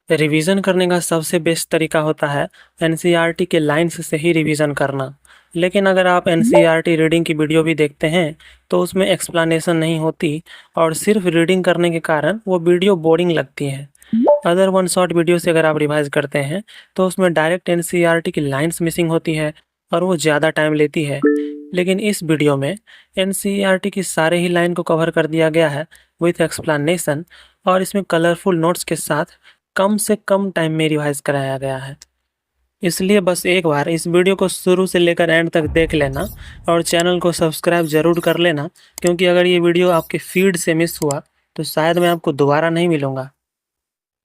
Revision करने का सबसे बेस्ट तरीका होता है एनसीईआरटी के लाइन्स से ही रिवीजन करना। लेकिन अगर आप एनसीईआरटी रीडिंग की वीडियो भी देखते हैं तो उसमें एक्सप्लेनेशन नहीं होती और सिर्फ रीडिंग करने के कारण वो वीडियो बोरिंग लगती है। अदर वन शॉट वीडियो से अगर आप रिवाइज करते हैं तो उसमें डायरेक्ट एनसीईआरटी की लाइन्स मिसिंग होती है और वो ज़्यादा टाइम लेती है। लेकिन इस वीडियो में एनसीईआरटी की सारे ही लाइन को कवर कर दिया गया है विथ एक्सप्लेनेशन, और इसमें कलरफुल नोट्स के साथ कम से कम टाइम में रिवाइज कराया गया है। इसलिए बस एक बार इस वीडियो को शुरू से लेकर एंड तक देख लेना और चैनल को सब्सक्राइब ज़रूर कर लेना, क्योंकि अगर ये वीडियो आपके फीड से मिस हुआ तो शायद मैं आपको दोबारा नहीं मिलूँगा।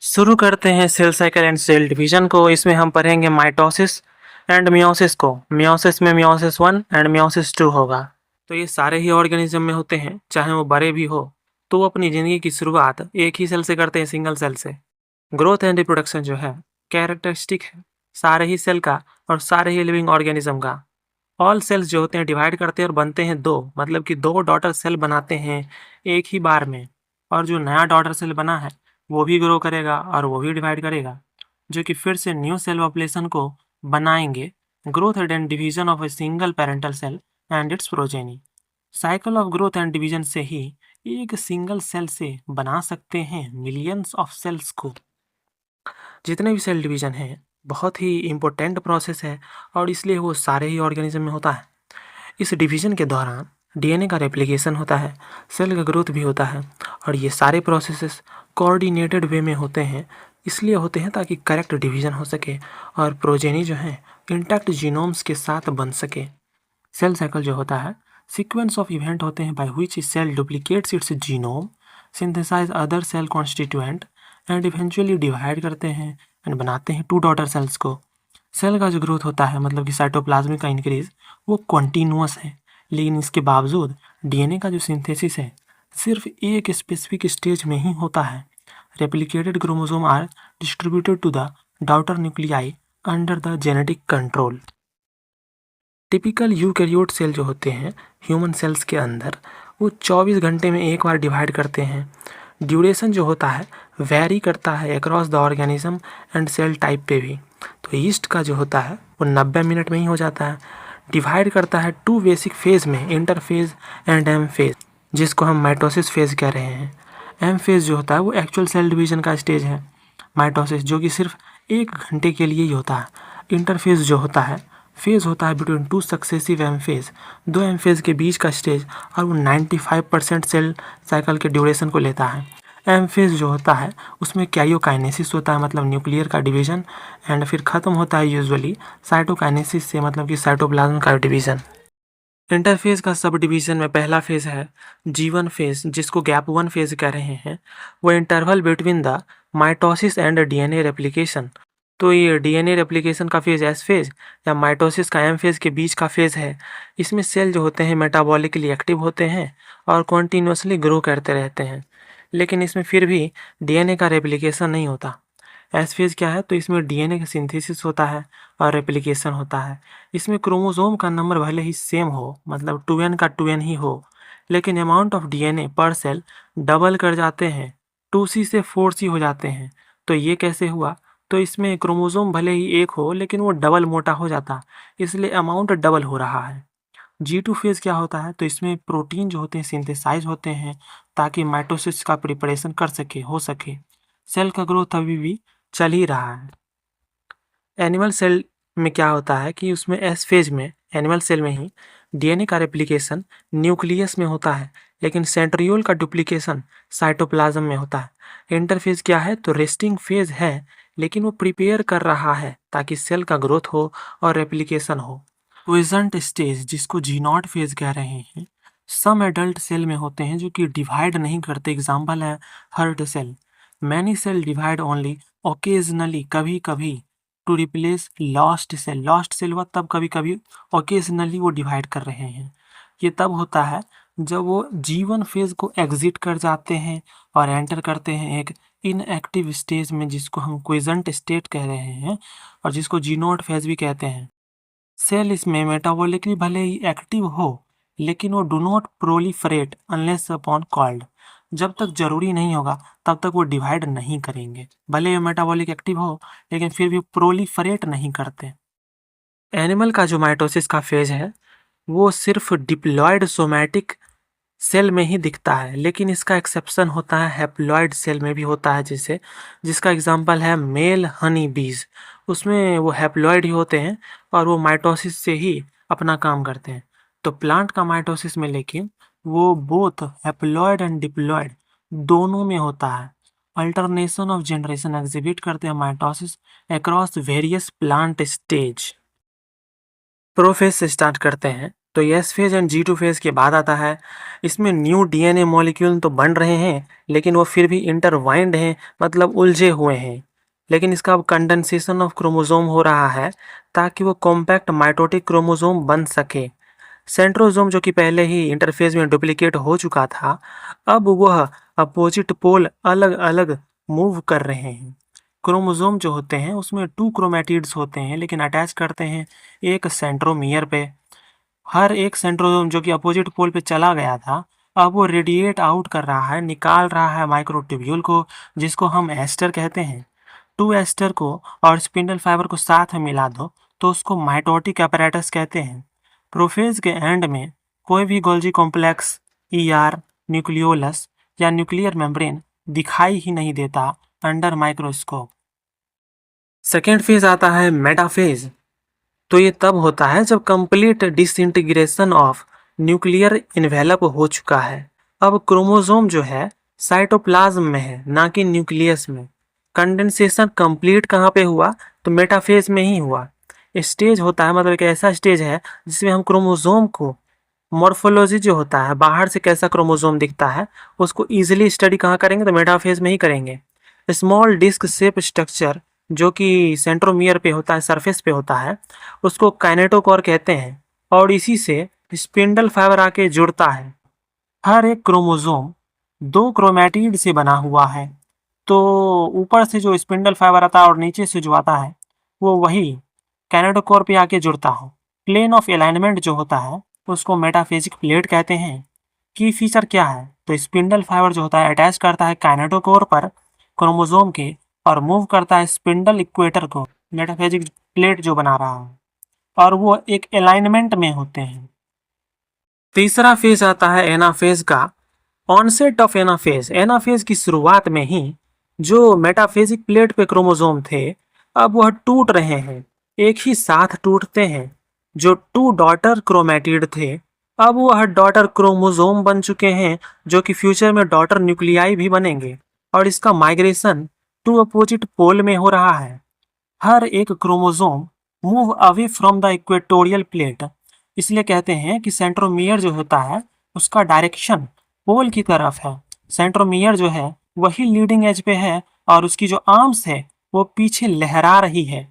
शुरू करते हैं cell cycle and cell division को। इसमें हम पढ़ेंगे माइटोसिस एंड मियोसिस को। मियोसिस में मियोसिस 1 एंड मियोसिस 2 होगा। तो ये सारे ही ऑर्गेनिज्म में होते हैं, चाहे वो बड़े भी हो, तो वो अपनी ज़िंदगी की शुरुआत एक ही सेल से करते हैं, सिंगल सेल से। ग्रोथ एंड रिप्रोडक्शन जो है कैरेक्टरिस्टिक है सारे ही सेल का और सारे ही लिविंग ऑर्गेनिज्म का। ऑल सेल्स जो होते हैं डिवाइड करते हैं और बनते हैं दो, मतलब कि दो डॉटर सेल बनाते हैं एक ही बार में। और जो नया डॉटर सेल बना है वो भी ग्रो करेगा और वो भी डिवाइड करेगा, जो कि फिर से न्यू सेल पॉपुलेशन को बनाएंगे। Growth and division of a single parental cell and its progeny. Cycle of growth and division से ही एक सिंगल सेल से बना सकते हैं मिलियंस ऑफ सेल्स को। जितने भी सेल डिवीजन हैं बहुत ही इम्पोर्टेंट प्रोसेस है और इसलिए वो सारे ही ऑर्गेनिज्म में होता है। इस डिवीजन के दौरान डीएनए का रेप्लिकेशन होता है, सेल का ग्रोथ भी होता है, और ये सारे प्रोसेसेस कोऑर्डिनेटेड वे में होते हैं। इसलिए होते हैं ताकि करेक्ट डिवीजन हो सके और प्रोजेनी जो है इंटैक्ट जीनोम्स के साथ बन सके। सेल साइकिल जो होता है सीक्वेंस ऑफ इवेंट होते हैं by which cell duplicates its genome, synthesise other cell constituent and eventually divide करते हैं एंड बनाते हैं टू डॉटर सेल्स को। सेल का जो ग्रोथ होता है, मतलब कि साइटोप्लाज्म का इंक्रीज, वो कॉन्टीन्यूअस है, लेकिन इसके बावजूद डीएनए का जो सिंथेसिस है सिर्फ एक स्पेसिफिक स्टेज में ही होता है। Replicated chromosome are distributed to the daughter nuclei under the genetic control. Typical eukaryote cell जो होते हैं ह्यूमन सेल्स के अंदर, वो 24 घंटे में एक बार डिवाइड करते हैं। ड्यूरेशन जो होता है वैरी करता है across the organism and cell type पे भी। तो ईस्ट का जो होता है वो 90 मिनट में ही हो जाता है। डिवाइड करता है टू बेसिक फेज में, इंटरफेज एंड एम फेज, जिसको हम माइटोसिस फेज कह रहे हैं। एम फेज जो होता है वो एक्चुअल सेल डिवीजन का स्टेज है। माइटोसिस जो कि सिर्फ 1 घंटे के लिए ही होता है। इंटरफेज जो होता है फेज होता है between two successive M phase, दो एम फेज के बीच का स्टेज, और वो 95% सेल साइकिल के ड्यूरेशन को लेता है। एम फेज जो होता है उसमें कैरियोकाइनेसिस होता है, मतलब न्यूक्लियर का डिवीजन, एंड फिर ख़त्म होता है यूजुअली साइटोकाइनेसिस से, मतलब कि साइटोप्लाज्म का डिवीजन। इंटरफेज का सब डिवीजन में पहला फेज है G1 फेज, जिसको गैप 1 फेज कह रहे हैं। वो interval between the mitosis and DNA replication. तो ये डीएनए रेप्लिकेशन का फेज एस फेज या माइटोसिस का एम फेज के बीच का फेज है। इसमें सेल जो होते हैं मेटाबॉलिकली एक्टिव होते हैं और कॉन्टीन्यूसली ग्रो करते रहते हैं, लेकिन इसमें फिर भी डीएनए का रेप्लिकेशन नहीं होता। एस फेज क्या है, तो इसमें डीएनए का सिंथेसिस होता है और रेप्लिकेशन होता है। इसमें क्रोमोसोम का नंबर भले ही सेम हो, मतलब 2n का 2n ही हो, लेकिन अमाउंट ऑफ डीएनए पर सेल डबल कर जाते हैं, 2c से 4c हो जाते हैं। तो ये कैसे हुआ, तो इसमें क्रोमोसोम भले ही एक हो लेकिन वो डबल मोटा हो जाता, इसलिए अमाउंट डबल हो रहा है। G2 फेज क्या होता है, तो इसमें प्रोटीन जो होते हैं सिंथेसाइज होते हैं ताकि माइटोसिस का प्रिपरेशन कर सके हो सके। सेल का ग्रोथ अभी भी चल ही रहा है। एनिमल सेल में क्या होता है कि उसमें एस फेज में, एनिमल सेल में ही डीएनए का रेप्लिकेशन न्यूक्लियस में होता है, लेकिन सेंट्रियोल का डुप्लीकेशन साइटोप्लाज्म में होता है। इंटरफेज क्या है, तो रेस्टिंग फेज है, लेकिन वो प्रिपेयर कर रहा है ताकि सेल का ग्रोथ हो और रेप्लिकेशन हो। क्विजेंट स्टेज, जिसको G0 फेज कह रहे हैं, सम एडल्ट सेल में होते हैं जो कि डिवाइड नहीं करते। एग्जाम्पल है heart cell. Many cell divide only occasionally, कभी कभी, to replace lost cell. Lost cell हुआ तब कभी कभी, ओकेजनली वो डिवाइड कर रहे हैं। ये तब होता है जब वो G1 फेज को एग्जिट कर जाते हैं और एंटर करते हैं एक इनएक्टिव स्टेज में, जिसको हम क्विजेंट स्टेट कह रहे हैं और जिसको G0 फेज भी कहते हैं। सेल इसमें मेटाबॉलिकली भले ही एक्टिव हो, लेकिन वो do not proliferate unless upon called. जब तक जरूरी नहीं होगा तब तक वो डिवाइड नहीं करेंगे। भले ये मेटाबॉलिक एक्टिव हो लेकिन फिर भी प्रोलिफरेट नहीं करते। एनिमल का जो माइटोसिस का फेज है वो सिर्फ डिप्लॉयड सोमैटिक सेल में ही दिखता है, लेकिन इसका एक्सेप्शन होता है हैप्लॉयड सेल में भी होता है, जिसका एग्जांपल है मेल हनी बीज। उसमें वो हैप्लॉयड ही होते हैं और वो माइटोसिस से ही अपना काम करते हैं। तो प्लांट का माइटोसिस में लेकिन वो बोथ हैप्लॉयड एंड डिप्लॉयड दोनों में होता है। अल्टरनेशन ऑफ जनरेशन एग्जिबिट करते हैं mitosis across various plant stage. Prophase से स्टार्ट करते हैं तो S phase and G2 phase के बाद आता है। इसमें न्यू डीएनए मॉलिक्यूल तो बन रहे हैं लेकिन वो फिर भी इंटरवाइंड हैं, मतलब उलझे हुए हैं। लेकिन इसका अब कंडेंसेशन ऑफ क्रोमोसोम हो रहा है ताकि वो कॉम्पैक्ट माइटोटिक क्रोमोसोम बन सके। सेंट्रोसोम जो कि पहले ही इंटरफेज में डुप्लीकेट हो चुका था, अब वह अपोजिट पोल अलग अलग मूव कर रहे हैं। क्रोमोसोम जो होते हैं उसमें 2 क्रोमैटिड्स होते हैं लेकिन अटैच करते हैं एक सेंट्रोमियर पे। हर एक सेंट्रोसोम जो कि अपोजिट पोल पे चला गया था, अब वो रेडिएट आउट कर रहा है, निकाल रहा है माइक्रोट्यूब्यूल को, जिसको हम एस्टर कहते हैं। 2 एस्टर को और स्पिंडल फाइबर को साथ में मिला दो तो उसको माइटोटिक apparatus कहते हैं। प्रोफेज के एंड में कोई भी गोल्जी कॉम्प्लेक्स, ER, न्यूक्लियोलस या न्यूक्लियर मेम्ब्रेन दिखाई ही नहीं देता अंडर माइक्रोस्कोप। सेकेंड फेज आता है मेटाफेज। तो ये तब होता है जब complete disintegration of nuclear envelope हो चुका है। अब क्रोमोसोम जो है साइटोप्लाज्म में है, ना कि न्यूक्लियस में। कंडेंसेशन कंप्लीट कहाँ पे हुआ? तो मेटाफेज में ही हुआ। स्टेज होता है, मतलब एक ऐसा स्टेज है जिसमें हम क्रोमोसोम को मॉर्फोलॉजी जो होता है, बाहर से कैसा क्रोमोसोम दिखता है, उसको इजीली स्टडी कहाँ करेंगे? तो मेटाफेज में ही करेंगे। स्मॉल डिस्क शेप स्ट्रक्चर जो कि सेंट्रोमियर पे होता है, सरफेस पे होता है, उसको काइनेटोकोर कहते हैं और इसी से स्पिंडल फाइबर आके जुड़ता है। हर एक क्रोमोसोम 2 क्रोमैटिड से बना हुआ है, तो ऊपर से जो स्पिंडल फाइबर आता है और नीचे से जो आता है वो वही काइनेटोकोर पे आके जुड़ता है। प्लेन ऑफ अलाइनमेंट जो होता है उसको मेटाफेजिक प्लेट कहते हैं। की फीचर क्या है? तो स्पिंडल फाइबर जो होता है अटैच करता है काइनेटोकोर पर क्रोमोसोम के और मूव करता है स्पिंडल इक्वेटर को, मेटाफेजिक प्लेट जो बना रहा है, और वो एक अलाइनमेंट में होते हैं। तीसरा फेज आता है एनाफेज का। ऑनसेट ऑफ एनाफेज, एनाफेज की शुरुआत में ही जो मेटाफेजिक प्लेट पे क्रोमोसोम थे अब वह टूट रहे हैं, एक ही साथ टूटते हैं। जो 2 डॉटर क्रोमैटिड थे अब वह डॉटर क्रोमोसोम बन चुके हैं, जो कि फ्यूचर में डॉटर न्यूक्लियाई भी बनेंगे और इसका माइग्रेशन 2 अपोजिट पोल में हो रहा है। हर एक chromosome move away from the equatorial plate, इसलिए कहते हैं कि सेंट्रोमियर जो होता है उसका डायरेक्शन पोल की तरफ है। सेंट्रोमियर जो है वही लीडिंग एज पे है और उसकी जो आर्म्स है वो पीछे लहरा रही है।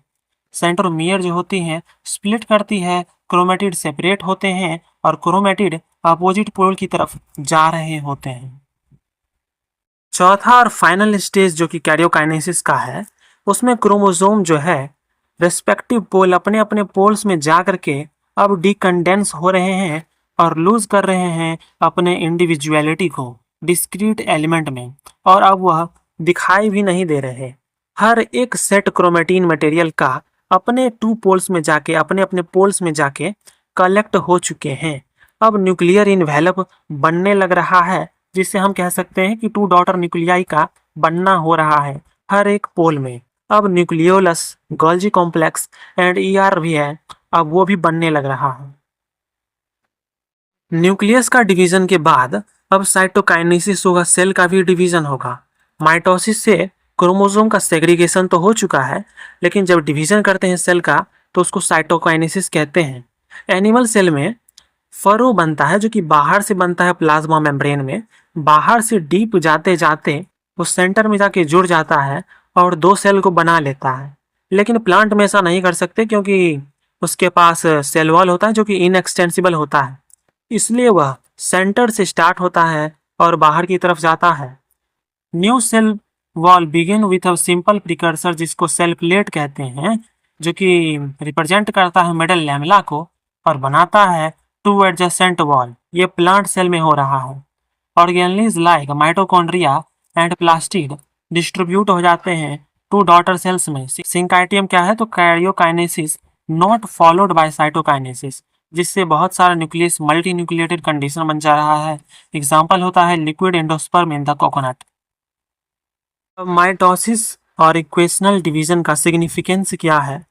सेंट्रोमियर जो होती है स्प्लिट करती है, क्रोमेटिड सेपरेट होते हैं और क्रोमेटिड अपोजिट पोल की तरफ जा रहे होते हैं। चौथा और फाइनल स्टेज जो कि कैरियोकाइनेसिस का है, उसमें क्रोमोसोम जो है रेस्पेक्टिव पोल अपने अपने पोल्स में जा करके अब डिकंडेंस हो रहे हैं और लूज कर रहे हैं अपने इंडिविजुअलिटी को डिस्क्रीट एलिमेंट में, और अब वह दिखाई भी नहीं दे रहे। हर एक सेट क्रोमेटिन मटेरियल का अपने 2 पोल्स में जाके, अपने अपने पोल्स में जाके कलेक्ट हो चुके हैं। अब न्यूक्लियर इन्वेलप बनने लग रहा है, जिससे हम कह सकते हैं कि 2 डॉटर न्यूक्लियाई का बनना हो रहा है हर एक पोल में। अब nucleolus, Golgi complex and ER भी है, अब वो भी बनने लग रहा है। न्यूक्लियस का डिवीजन के बाद अब साइटोकाइनेसिस होगा, सेल का भी डिवीजन होगा। माइटोसिस से क्रोमोसोम का सेग्रीगेशन तो हो चुका है, लेकिन जब डिवीजन करते हैं सेल का तो उसको साइटोकाइनेसिस कहते हैं। एनिमल सेल में फरो बनता है जो कि बाहर से बनता है प्लाज्मा मेम्ब्रेन में, बाहर से डीप जाते जाते वो सेंटर में जाके जुड़ जाता है और 2 सेल को बना लेता है। लेकिन प्लांट में ऐसा नहीं कर सकते क्योंकि उसके पास सेल वॉल होता है जो कि इनएक्सटेंसिबल होता है, इसलिए वह सेंटर से स्टार्ट होता है और बाहर की तरफ जाता है। New cell wall begin with a simple precursor जिसको सेल प्लेट कहते हैं, जो कि रिप्रेजेंट करता है मिडल लैमेला को और बनाता है 2 एडजेसेंट वॉल। ये प्लांट सेल में हो रहा है। Organelles like mitochondria and plastid distribute हो जाते हैं टू डॉटर सेल्स में। सिंकाइटियम क्या है? तो karyokinesis not followed by cytokinesis, जिससे बहुत सारा न्यूक्लियस मल्टी न्यूक्लिएटेड कंडीशन बन जा रहा है। एग्जाम्पल होता है liquid endosperm in the coconut. Mitosis और इक्वेशनल डिवीजन का सिग्निफिकेंस क्या है?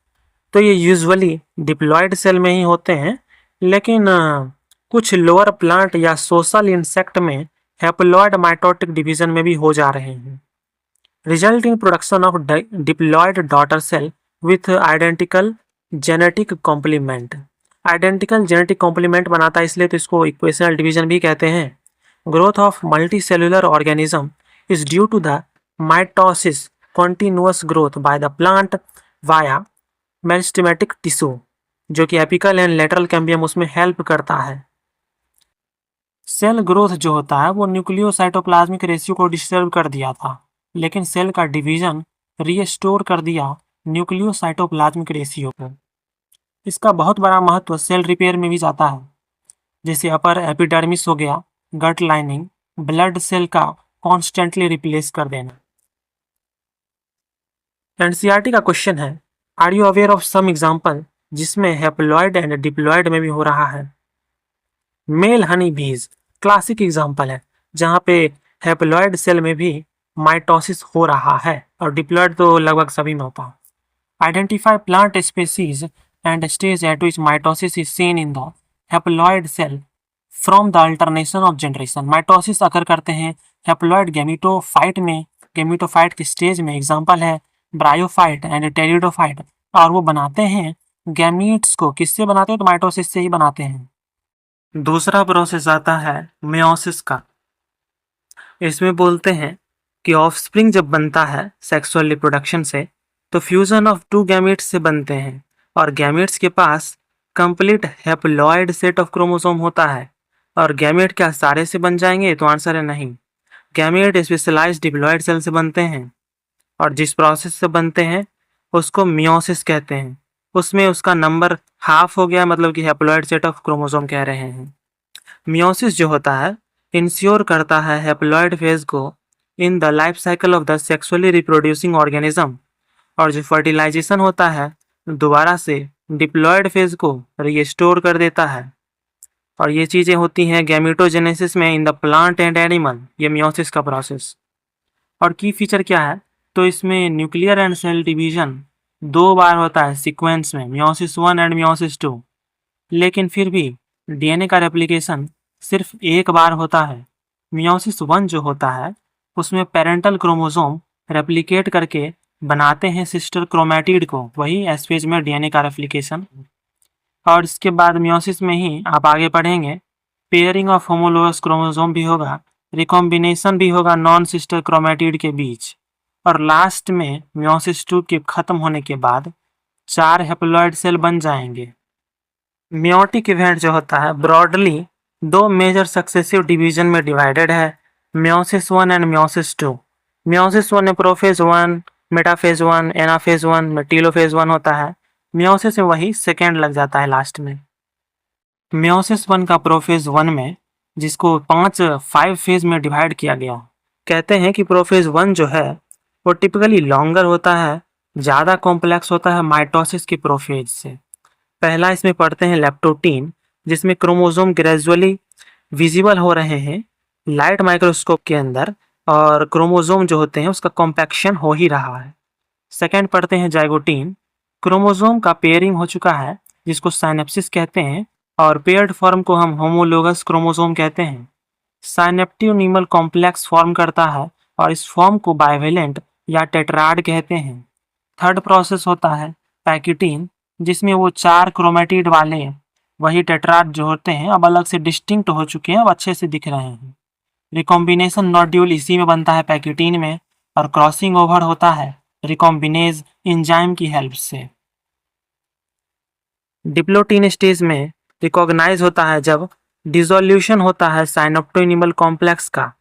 तो ये यूजुअली डिप्लॉयड सेल में ही होते हैं, लेकिन कुछ लोअर प्लांट या सोशल इंसेक्ट में हैप्लॉयड माइटोटिक डिवीजन में भी हो जा रहे हैं। Result in production of diploid daughter cell with identical genetic complement. Identical genetic complement बनाता है, इसलिए तो इसको इक्वेशनल डिवीजन भी कहते हैं। Growth of multi cellular organism is due to the mitosis continuous growth by the plant via meristematic tissue, जो कि एपिकल एंड लेटरल कैम्बियम उसमें हेल्प करता है। सेल ग्रोथ जो होता है वो न्यूक्लियोसाइटोप्लाज्मिक रेशियो को डिस्टर्ब कर दिया था, लेकिन सेल का डिवीजन रीस्टोर कर दिया न्यूक्लियोसाइटोप्लाज्मिक रेशियो को। इसका बहुत बड़ा महत्व सेल रिपेयर में भी जाता है, जैसे अपर एपिडर्मिस हो गया, गट लाइनिंग, ब्लड सेल का कॉन्स्टेंटली रिप्लेस कर देना। एनसीईआरटी का क्वेश्चन है, are you aware of some example जिसमें हैप्लॉयड एंड डिप्लॉयड में भी हो रहा है? मेल हनी बीज क्लासिक एग्जाम्पल है, जहाँ पे हैप्लॉयड सेल में भी माइटोसिस हो रहा है और डिप्लॉयड तो लगभग सभी में होता है। Identify plant species and stage at which mitosis is seen in the haploid cell from the alternation of generation. Mitosis अगर करते हैं हैप्लॉयड गैमीटोफाइट में, गैमीटोफाइट की स्टेज में। एग्जाम्पल है ब्रायोफाइट एंड टेरिडोफाइट, और वो बनाते हैं गैमीट्स को। किससे बनाते हैं? तो माइटोसिस से ही बनाते हैं। दूसरा प्रोसेस आता है मियोसिस का। इसमें बोलते हैं कि ऑफस्प्रिंग जब बनता है सेक्सुअल रिप्रोडक्शन से, तो फ्यूजन ऑफ टू गैमेट्स से बनते हैं, और गैमेट्स के पास complete haploid set of chromosome होता है। और गैमेट क्या सारे से बन जाएंगे? तो आंसर है नहीं। गैमेट स्पेशलाइज्ड डिप्लॉयड सेल से बनते हैं, और जिस प्रोसेस से बनते हैं उसको मियोसिस कहते हैं। उसमें उसका नंबर हाफ हो गया, मतलब कि हैप्लॉयड सेट ऑफ क्रोमोसोम कह रहे हैं। मियोसिस जो होता है इंश्योर करता है हैप्लॉयड फेज को in the life cycle of the sexually reproducing organism, और जो फर्टिलाइजेशन होता है दोबारा से डिप्लॉयड फेज को रीस्टोर कर देता है। और ये चीज़ें होती हैं गैमेटोजेनेसिस में in the plant and animal, ये मियोसिस का प्रोसेस। और की फीचर क्या है? तो इसमें न्यूक्लियर एंड सेल डिवीजन 2 बार होता है सीक्वेंस में, मियोसिस 1 एंड मियोसिस 2। लेकिन फिर भी डीएनए का रेप्लिकेशन सिर्फ एक बार होता है। मियोसिस 1 जो होता है उसमें पेरेंटल क्रोमोसोम रेप्लिकेट करके बनाते हैं सिस्टर क्रोमैटिड को, वही एस फेज में डीएनए का रेप्लिकेशन। और इसके बाद मियोसिस में ही आप आगे पढ़ेंगे पेयरिंग ऑफ होमोलोगस क्रोमोसोम भी होगा, रिकॉम्बिनेशन भी होगा नॉन सिस्टर क्रोमैटिड के बीच। और लास्ट में मियोसिस 2 के खत्म होने के बाद 4 हैप्लॉयड सेल बन जाएंगे। मियोटिक इवेंट जो होता है ब्रॉडली 2 मेजर सक्सेसिव डिवीजन में डिवाइडेड है, मियोसिस 1 एंड मियोसिस 2। मियोसिस 1 में प्रोफेज 1, मेटाफेज 1, एनाफेज 1, में टीलोफेज 1 होता है। मियोसिस में वही सेकेंड लग जाता है लास्ट में। मियोसिस 1 का प्रोफेज 1 में, जिसको 5 फेज में डिवाइड किया गया, कहते हैं कि प्रोफेज 1 जो है वो टिपिकली लॉन्गर होता है, ज़्यादा कॉम्प्लेक्स होता है माइटोसिस के प्रोफेज से। पहला इसमें पढ़ते हैं लेप्टोटीन, जिसमें क्रोमोसोम ग्रेजुअली विजिबल हो रहे हैं लाइट माइक्रोस्कोप के अंदर, और क्रोमोसोम जो होते हैं उसका कॉम्पैक्शन हो ही रहा है। सेकेंड पढ़ते हैं जाइगोटीन, क्रोमोसोम का पेयरिंग हो चुका है, जिसको साइनेप्सिस कहते हैं, और पेयर्ड फॉर्म को हम होमोलोगस क्रोमोसोम कहते हैं। साइनेप्टियोनिमल कॉम्प्लेक्स फॉर्म करता है, और इस फॉर्म को बाइवेलेंट या टेट्राड कहते हैं। थर्ड प्रोसेस होता है पैकिटीन, जिसमें वो 4 क्रोमेटिड वाले वही टेट्राड जो होते हैं अब अलग से डिस्टिंक्ट हो चुके हैं, अब अच्छे से दिख रहे हैं। रिकॉम्बिनेशन नोड्यूल इसी में बनता है पैकिटीन में, और क्रॉसिंग ओवर होता है रिकॉम्बिनेज एंजाइम की हेल्प से। डिप्लोटीन स्टेज में रिकॉग्नाइज होता है जब डिसोल्यूशन होता है साइनेप्टोनिमल कॉम्प्लेक्स का।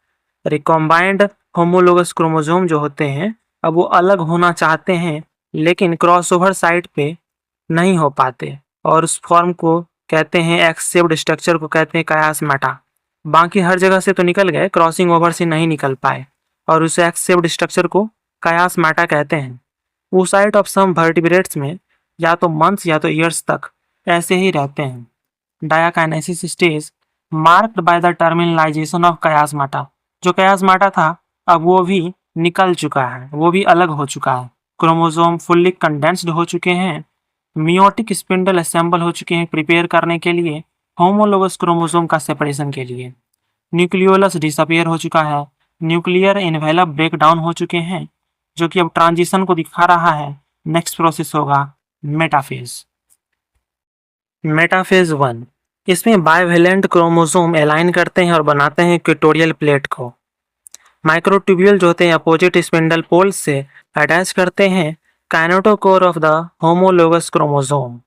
रिकॉम्बाइंड होमोलोगस क्रोमोसोम जो होते हैं अब वो अलग होना चाहते हैं, लेकिन क्रॉसओवर साइट पे नहीं हो पाते, और उस फॉर्म को कहते हैं एक्स शेप्ड स्ट्रक्चर को कहते हैं कायास्मेटा। बाकी हर जगह से तो निकल गए, क्रॉसिंग ओवर से नहीं निकल पाए और उस एक्सेप्ट स्ट्रक्चर को कायास्माटा कहते हैं। oocyte ऑफ सम वर्टिब्रेट्स में या तो मंथ्स या तो ईयर्स तक ऐसे ही रहते हैं। Diakinesis stage marked by the terminalisation of chiasmata. जो कायास्माटा था अब वो भी निकल चुका है, वो भी अलग हो चुका है। क्रोमोसोम फुल्ली कंडेंस्ड हो चुके हैं, मियोटिक स्पिंडल असेंबल हो चुके हैं प्रिपेयर करने के लिए होमोलोगस क्रोमोसोम का सेपरेशन के लिए। न्यूक्लियोलस डिसअपियर हो चुका है, न्यूक्लियर एनवेलप ब्रेक डाउन हो चुके हैं, जो कि अब ट्रांजिशन को दिखा रहा है। नेक्स्ट प्रोसेस होगा मेटाफेज। मेटाफेज 1, इसमें बाइवेलेंट क्रोमोसोम अलाइन करते हैं और बनाते हैं इक्वेटोरियल प्लेट को। माइक्रोट्यूब्यूल जो होते हैं अपोजिट स्पिंडल पोल्स से अटैच करते हैं kinetochore of the homologous chromosome.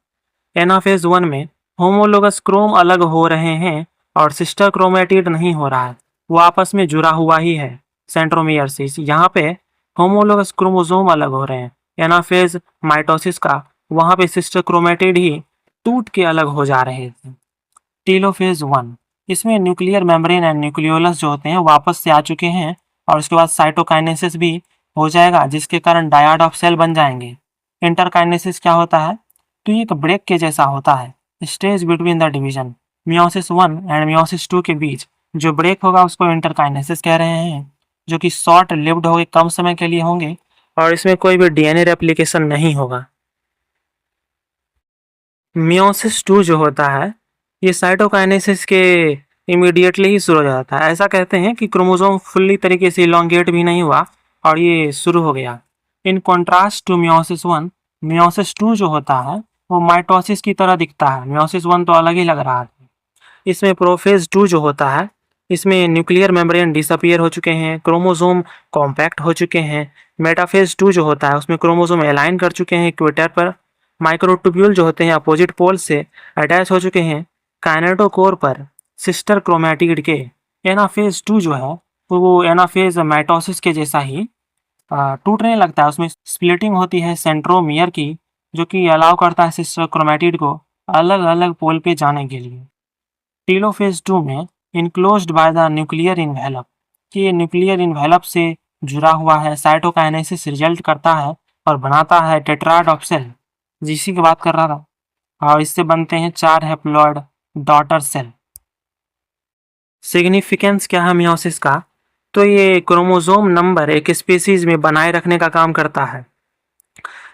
Anaphase 1 में होमोलोगस क्रोम अलग हो रहे हैं और सिस्टर क्रोमेटिड नहीं हो रहा है, वो आपस में जुड़ा हुआ ही है सेंट्रोमियर से। यहाँ पे होमोलोगस क्रोमोसोम अलग हो रहे हैं। एनाफेज माइटोसिस का वहाँ पे सिस्टर क्रोमेटिड ही टूट के अलग हो जा रहे थे। टीलोफेज 1, इसमें न्यूक्लियर मेम्ब्रेन एंड न्यूक्लियोलस जो होते हैं वापस से आ चुके हैं और उसके बाद साइटोकाइनेसिस भी हो जाएगा, जिसके कारण डायड ऑफ सेल बन जाएंगे। इंटरकाइनेसिस क्या होता है? तो ये एक ब्रेक के जैसा होता है, stage between the division meiosis 1 and meiosis 2 के बीच जो ब्रेक होगा उसको इंटरकाइनेसिस कह रहे हैं, जो कि शॉर्ट लिव्ड होंगे, कम समय के लिए होंगे और इसमें कोई भी डीएनए रेप्लिकेशन नहीं होगा। मियोसिस 2 जो होता है ये साइटोकाइनेसिस के इमीडिएटली ही शुरू हो जाता है। ऐसा कहते हैं कि क्रोमोसोम फुल्ली तरीके से इलोंगेट भी नहीं हुआ और ये शुरू हो गया। In contrast to meiosis 1, meiosis 2 जो होता है वो माइटोसिस की तरह दिखता है। मियोसिस 1 तो अलग ही लग रहा था। इसमें प्रोफेज 2 जो होता है इसमें न्यूक्लियर मेम्ब्रेन डिसअपियर हो चुके हैं, क्रोमोसोम कॉम्पैक्ट हो चुके हैं। मेटाफेज 2 जो होता है उसमें क्रोमोसोम अलाइन कर चुके हैं इक्वेटर पर। माइक्रोट्यूब्यूल जो होते हैं अपोजिट पोल से अटैच हो चुके हैं काइनेटोकोर पर सिस्टर क्रोमैटिड के। एनाफेज 2 जो है तो वो एनाफेज माइटोसिस के जैसा ही टूटने लगता है। उसमें स्प्लिटिंग होती है सेंट्रोमियर की, जो कि अलाउ करता है सिस्टर क्रोमैटिड को अलग अलग पोल पे जाने के लिए। टीलोफेज 2 में enclosed by the nuclear envelope, कि ये न्यूक्लियर इन्वेलप से जुड़ा हुआ है। साइटोकाइनेसिस रिजल्ट करता है और बनाता है टेट्राड ऑफ सेल, जिसी की बात कर रहा था, और इससे बनते हैं 4 हैप्लॉइड डॉटर सेल। सिग्निफिकेंस क्या है मियोसिस का? तो ये क्रोमोसोम नंबर एक स्पीसीज में बनाए रखने का काम करता है।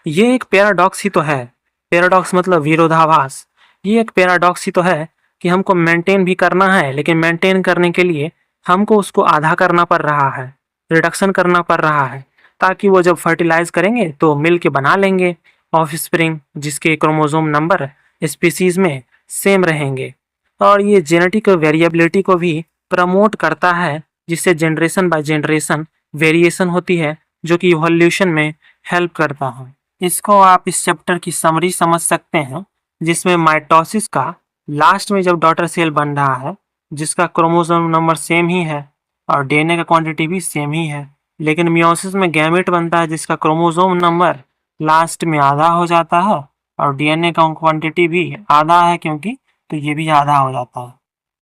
ये एक पैराडॉक्स ही तो है। पैराडॉक्स मतलब विरोधाभास। ये एक पैराडॉक्स ही तो है कि हमको मेंटेन भी करना है, लेकिन मेंटेन करने के लिए हमको उसको आधा करना पड़ रहा है, रिडक्शन करना पड़ रहा है, ताकि वो जब फर्टिलाइज करेंगे तो मिल के बना लेंगे ऑफस्प्रिंग, जिसके क्रोमोसोम नंबर स्पीसीज में सेम रहेंगे। और ये जेनेटिक वेरिएबिलिटी को भी प्रमोट करता है, जिससे जनरेशन बाय जनरेशन वेरिएशन होती है, जो कि इवोल्यूशन में हेल्प करता है। इसको आप इस चैप्टर की समरी समझ सकते हैं, जिसमें माइटोसिस का लास्ट में जब डॉटर सेल बन रहा है जिसका क्रोमोसोम नंबर सेम ही है और डीएनए का क्वांटिटी भी सेम ही है, लेकिन मियोसिस में गैमेट बनता है जिसका क्रोमोसोम नंबर लास्ट में आधा हो जाता है और डीएनए का क्वांटिटी भी आधा है, क्योंकि तो ये भी आधा हो जाता है।